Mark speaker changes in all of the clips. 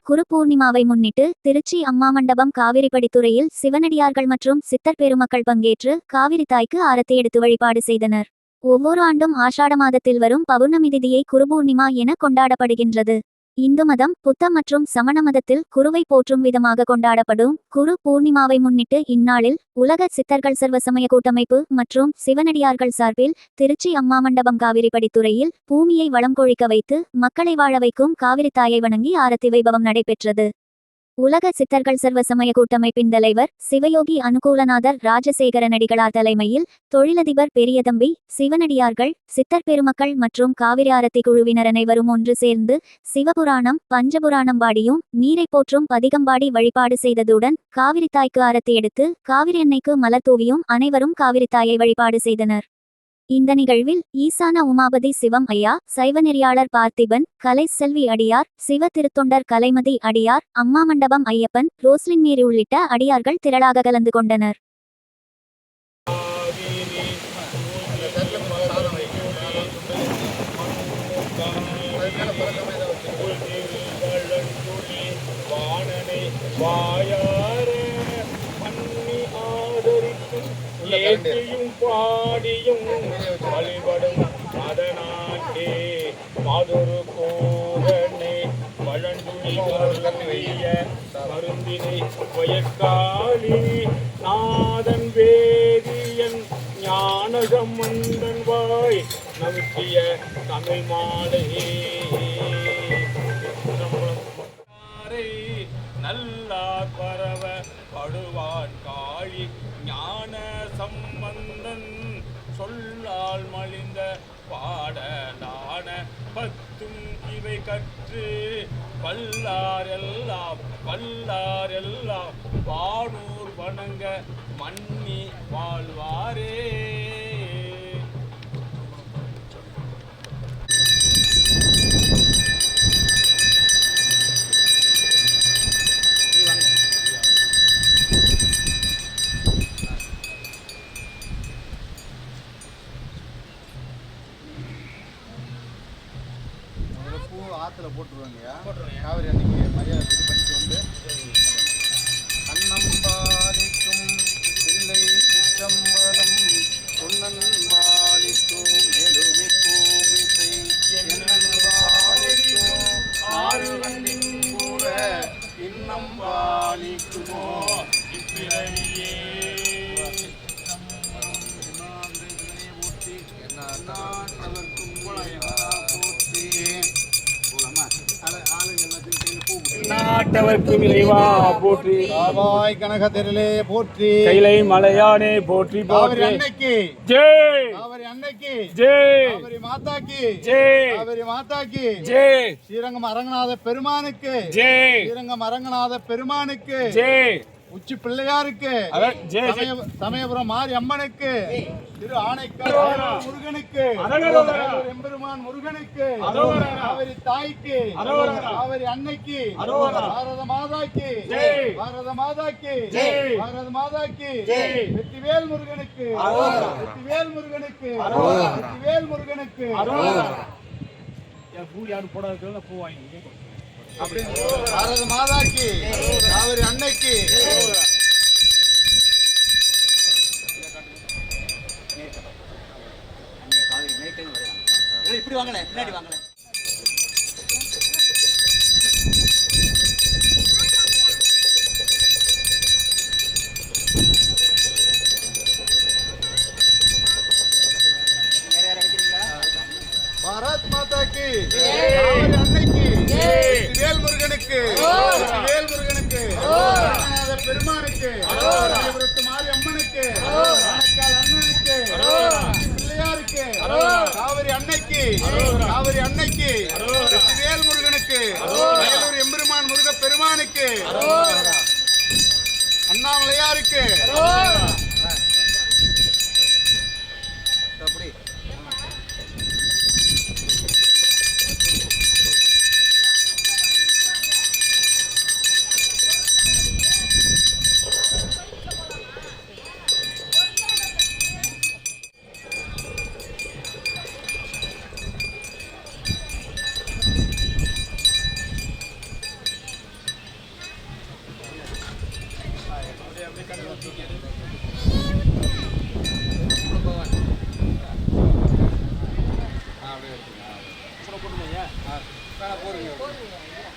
Speaker 1: குரு பூர்ணிமாவை முன்னிட்டு திருச்சி அம்மா மண்டபம் காவிரிப்படித்துறையில் சிவனடியார்கள் மற்றும் சித்தர் பெருமக்கள் பங்கேற்று காவிரி தாய்க்கு ஆரத்தி எடுத்து வழிபாடு செய்தனர். ஒவ்வொரு ஆண்டும் ஆஷாட மாதத்தில் வரும் பௌர்ணமி திதியை குருபூர்ணிமா என கொண்டாடப்படுகின்றது. இந்து மதம், புத்த மற்றும் சமண மதத்தில் குருவை போற்றும் விதமாக கொண்டாடப்படும் குரு பூர்ணிமாவை முன்னிட்டு இந்நாளில் உலக சித்தர்கள் சர்வசமய கூட்டமைப்பு மற்றும் சிவனடியார்கள் சார்பில் திருச்சி அம்மா மண்டபம் காவிரிப்படித்துறையில் பூமியை வளம் கொழிக்க வைத்து மக்களை வாழ வைக்கும் காவிரி தாயை வணங்கி ஆரத்தி வைபவம் நடைபெற்றது. உலக சித்தர்கள் சர்வசமய கூட்டமைப்பின் தலைவர் சிவயோகி அனுகூலநாதர் ராஜசேகரனடிகளார் தலைமையில் தொழிலதிபர் பெரியதம்பி, சிவனடியார்கள், சித்தர் பெருமக்கள் மற்றும் காவிரி ஆரத்தி குழுவினர் அனைவரும் ஒன்று சேர்ந்து சிவபுராணம், பஞ்சபுராணம் பாடியும் நீரை போற்றும் பதிகம்பாடி வழிபாடு செய்ததுடன் காவிரி தாய்க்கு ஆரத்தி எடுத்து காவிரி எண்ணெய்க்கு மலர் தூவியும் அனைவரும் காவிரி தாயை வழிபாடு செய்தனர். இந்த நிகழ்வில் ஈசான உமாபதி சிவம் ஐயா, சைவ நெறியாளர் பார்த்திபன், கலை செல்வி அடியார், சிவ திருத்தொண்டர் கலைமதி அடியார், அம்மா மண்டபம் ஐயப்பன், ரோஸ்லின் மேரி உள்ளிட்ட அடியார்கள் திரளாக கலந்து கொண்டனர்.
Speaker 2: ஏற்றியும் பாடியும் வழிபடும் அதனாட்டே மாதொரு கோரனை வழங்குய மருந்தினை வயக்காளி நாதன் வேதியன் ஞானசம்பந்தன் வாய் நவிற்றிய தமிழ் மாலையே நல்லார் பரவ படுவான் காழி ஞான சம்பந்தன் சொல்லால் மலிந்த பாடலான பத்தும் இவை கற்று வல்லார் எல்லாம் வானூர் வணங்க மன்னி வாழ்வாரே.
Speaker 3: ஆற்றுல போட்டுருவாங்கய்யா. காவிரி அன்னைக்கு மரியாதை இது பண்ணிட்டு வந்து அன்னம்பாலிக்கும் பிள்ளை சிற்றம்பலம் பொன்னன்பாலிக்கும் மேலுமிக்கும் இசை என்னன்பாலிக்கும் ஆறு கண்ணின் கூட இன்னம்பாலிக்குமோ இப்பிறவியே போற்றி நாட்டவர்க்கும் போற்றி
Speaker 2: நாட்டவர்க்கு இறைவா போற்றி,
Speaker 3: காவாய் கனகதிரலே போற்றி,
Speaker 2: கைலை மலையானே போற்றி போற்றி.
Speaker 3: அன்னைக்கு
Speaker 2: ஜெய்,
Speaker 3: காவிரி அன்னைக்கு
Speaker 2: ஜெய்,
Speaker 3: காவிரி மாதாக்கு
Speaker 2: ஜெய்,
Speaker 3: காவிரி மாதாக்கு
Speaker 2: ஜெய்,
Speaker 3: ஸ்ரீரங்கம் அரங்கநாத பெருமானுக்கு
Speaker 2: ஜெய்,
Speaker 3: ஸ்ரீரங்கம் அரங்கநாத பெருமானுக்கு
Speaker 2: ஜெய்,
Speaker 3: உச்சி பிள்ளையாருக்கு, சமயபுரம் மாரி அம்மனுக்கு, திரு ஆணைக்கால் முருகனுக்கு, எம்பெருமான் முருகனுக்கு, காவிரி தாய்க்கு, காவிரி அன்னைக்கு, பாரத மாதாக்கு, பாரத மாதாக்கு, பாரத மாதாக்கு, வெற்றிவேல் முருகனுக்கு, வெற்றிவேல் முருகனுக்கு, வெற்றிவேல் முருகனுக்கு.
Speaker 2: பூ யாரும் போடாத பூ வாங்கி
Speaker 3: பாரத மாதாக்கு, காவிரி அன்னைக்கு. இப்படி வாங்கல, பின்னாடி வாங்கல. பாரத் மாதாக்கு, காவிரி அன்னைக்கு, வேல் முருகனுக்கு, வேல் முருகனுக்கு, பெருமானுக்கு, மாரி அம்மனுக்கு, ஆனைக்கால் அண்ணனுக்கு, பிள்ளையாருக்கு, காவிரி அன்னைக்கு, காவிரி அன்னைக்கு, வேல் முருகனுக்கு, வேலூர் எம்பெருமான் முருக பெருமானுக்கு, அண்ணாமலையாருக்கு.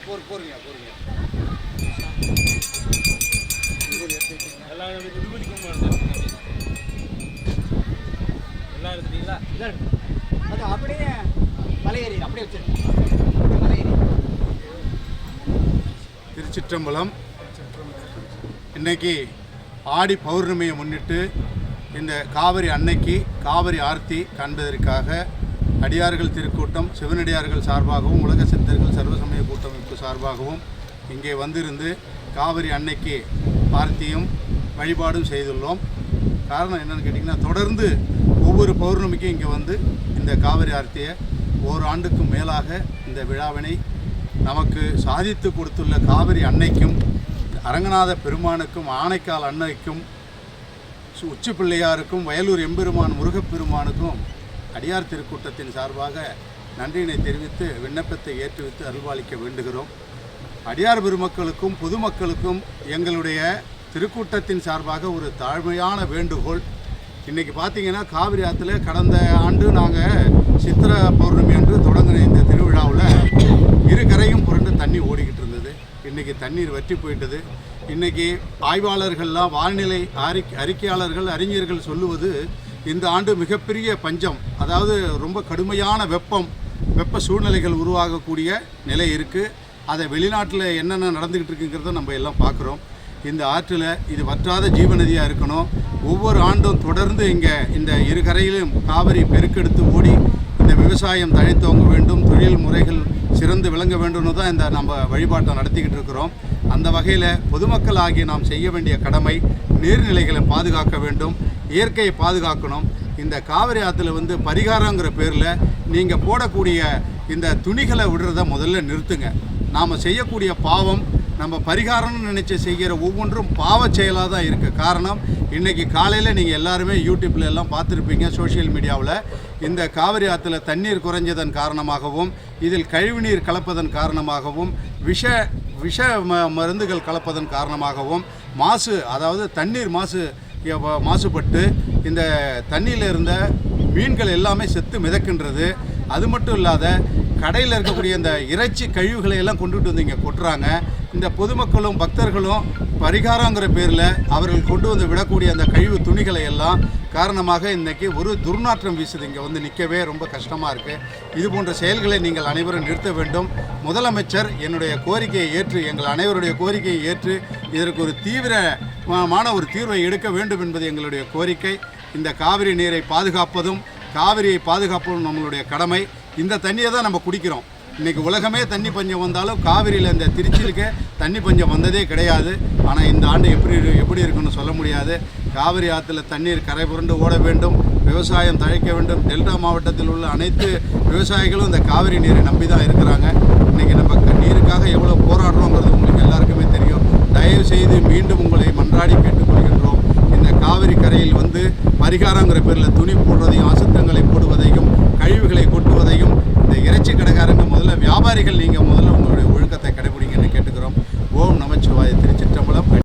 Speaker 3: போருங்க
Speaker 2: எல்லாம் விபூதி கும்பம் எல்லாம் எடுத்துட்டீங்களா?
Speaker 4: அது அப்படியே மலையேறி அப்படியே வச்சிருக்கேன் மலையேறி.
Speaker 3: திருச்சிற்றம்பலம். இன்னைக்கு ஆடி பௌர்ணமியை முன்னிட்டு இந்த காவிரி அன்னைக்கு காவிரி ஆர்த்தி காண்பதற்காக அடியார்கள் திருக்கூட்டம் சிவனடியார்கள் சார்பாகவும் உலக சித்தர்கள் சர்வசமய கூட்டமைப்பு சார்பாகவும் இங்கே வந்திருந்து காவிரி அன்னைக்கு ஆர்த்தியும் வழிபாடும் செய்துள்ளோம். காரணம் என்னென்னு கேட்டிங்கன்னா, தொடர்ந்து ஒவ்வொரு பௌர்ணமிக்கும் இங்கே வந்து இந்த காவிரி ஆர்த்தியை ஓராண்டுக்கும் மேலாக இந்த விழாவினை நமக்கு சாதித்து கொடுத்துள்ள காவிரி அன்னைக்கும் அரங்கநாத பெருமானுக்கும் ஆனைக்கால் அன்னைக்கும் உச்சி பிள்ளையாருக்கும் வயலூர் எம்பெருமான் முருகப்பெருமானுக்கும் அடியார் திருக்கூட்டத்தின் சார்பாக நன்றியினை தெரிவித்து விண்ணப்பத்தை ஏற்றுவித்து அருள்பாலிக்க வேண்டுகிறோம். அடியார் பெருமக்களுக்கும் பொதுமக்களுக்கும் எங்களுடைய திருக்கூட்டத்தின் சார்பாக ஒரு தாழ்மையான வேண்டுகோள். இன்றைக்கி பார்த்திங்கன்னா காவிரி ஆற்றுல கடந்த ஆண்டு நாங்கள் சித்திரை பௌர்ணமி அன்று தொடங்கின இந்த திருவிழாவில் இரு கரையும் புரண்டு தண்ணி ஓடிக்கிட்டு இருந்தது. இன்றைக்கி தண்ணீர் வற்றி போயிட்டது. இன்றைக்கி ஆய்வாளர்கள்லாம் வானிலை அறிக்கையாளர்கள் அறிஞர்கள் சொல்லுவது இந்த ஆண்டு மிகப்பெரிய பஞ்சம், அதாவது ரொம்ப கடுமையான வெப்ப சூழ்நிலைகள் உருவாகக்கூடிய நிலை இருக்குது. அதை வெளிநாட்டில் என்னென்ன நடந்துக்கிட்டு இருக்குங்கிறத நம்ம எல்லாம் பார்க்குறோம். இந்த ஆற்றில் இது வற்றாத ஜீவநதியாக இருக்கணும். ஒவ்வொரு ஆண்டும் தொடர்ந்து இங்கே இந்த இரு கரையிலும் காவிரி பெருக்கெடுத்து ஓடி இந்த விவசாயம் தழைத்தோங்க வேண்டும், தொழில் முறைகள் சிறந்து விளங்க வேண்டும்னு தான் இந்த நம்ம வழிபாட்டை நடத்திக்கிட்டு இருக்கிறோம். அந்த வகையில் பொதுமக்கள் ஆகிய நாம் செய்ய வேண்டிய கடமை நீர்நிலைகளை பாதுகாக்க வேண்டும், இயற்கையை பாதுகாக்கணும். இந்த காவிரி ஆற்றுல வந்து பரிகாரங்கிற பேரில் நீங்கள் போடக்கூடிய இந்த துணிகளை விடுறத முதல்ல நிறுத்துங்க. நாம் செய்யக்கூடிய பாவம் நம்ம பரிகாரம்னு நினச்சி செய்கிற ஒவ்வொன்றும் பாவச் செயலாக தான் இருக்குது. காரணம், இன்றைக்கி காலையில் நீங்கள் எல்லாருமே யூடியூப்பில் எல்லாம் பார்த்துருப்பீங்க, சோஷியல் மீடியாவில் இந்த காவிரி ஆற்றுல தண்ணீர் குறைஞ்சதன் காரணமாகவும் இதில் கழிவுநீர் கலப்பதன் காரணமாகவும் விஷ மருந்துகள் கலப்பதன் காரணமாகவும் அதாவது தண்ணீர் மாசுபட்டு இந்த தண்ணியில் இருந்த மீன்கள் எல்லாமே செத்து மிதக்கின்றது. அது மட்டும் இல்லாத கடையில் இருக்கக்கூடிய இந்த இறைச்சி கழிவுகளை எல்லாம் கொண்டுட்டு வந்து இங்கே கொட்டுறாங்க. இந்த பொதுமக்களும் பக்தர்களும் பரிகாரங்கிற பேரில் அவர்கள் கொண்டு வந்து விடக்கூடிய அந்த கழிவு துணிகளை எல்லாம் காரணமாக இன்றைக்கி ஒரு துர்நாற்றம் வீசுது. இங்கே வந்து நிற்கவே ரொம்ப கஷ்டமாக இருக்குது. இது போன்ற செயல்களை நீங்கள் அனைவரும் நிறுத்த வேண்டும். முதலமைச்சர் என்னுடைய கோரிக்கையை ஏற்று, எங்கள் அனைவருடைய கோரிக்கையை ஏற்று இதற்கு ஒரு தீவிரமான ஒரு தீர்வை எடுக்க வேண்டும் என்பது எங்களுடைய கோரிக்கை. இந்த காவிரி நீரை பாதுகாப்பதும் காவிரியை பாதுகாப்பதும் நம்மளுடைய கடமை. இந்த தண்ணியை தான் நம்ம குடிக்கிறோம். இன்றைக்கி உலகமே தண்ணி பஞ்சம் வந்தாலும் காவிரியில் இந்த திருச்சியிலுக்கு தண்ணி பஞ்சம் வந்ததே கிடையாது. ஆனால் இந்த ஆண்டு எப்படி இருக்குன்னு சொல்ல முடியாது. காவிரி ஆற்றுல தண்ணீர் கரை புரண்டு ஓட வேண்டும், விவசாயம் தழைக்க வேண்டும். டெல்டா மாவட்டத்தில் உள்ள அனைத்து விவசாயிகளும் இந்த காவிரி நீரை நம்பி தான் இருக்கிறாங்க. இன்றைக்கி நம்ம நீருக்காக எவ்வளோ போராடுறோங்கிறது உங்களுக்கு எல்லாருக்குமே தெரியும். தயவு செய்து மீண்டும் உங்களை மன்றாடி கேட்டுக்கொள்கின்றோம். இந்த காவிரி கரையில் வந்து பரிகாரங்கிற பேரில் துணி போடுறதையும் அசுத்தங்களை போடுவதையும் கழிவுகளை கொட்டுவதையும் இந்த இறைச்சி கடைக்காரங்க முதல்ல வியாபாரிகள் நீங்கள் முதல்ல உங்களுடைய ஒழுக்கத்தை கடைபிடிங்கன்னு கேட்டுக்கிறோம். ஓம் நமச்சிவாய. திருச்சிற்றம்பலம்.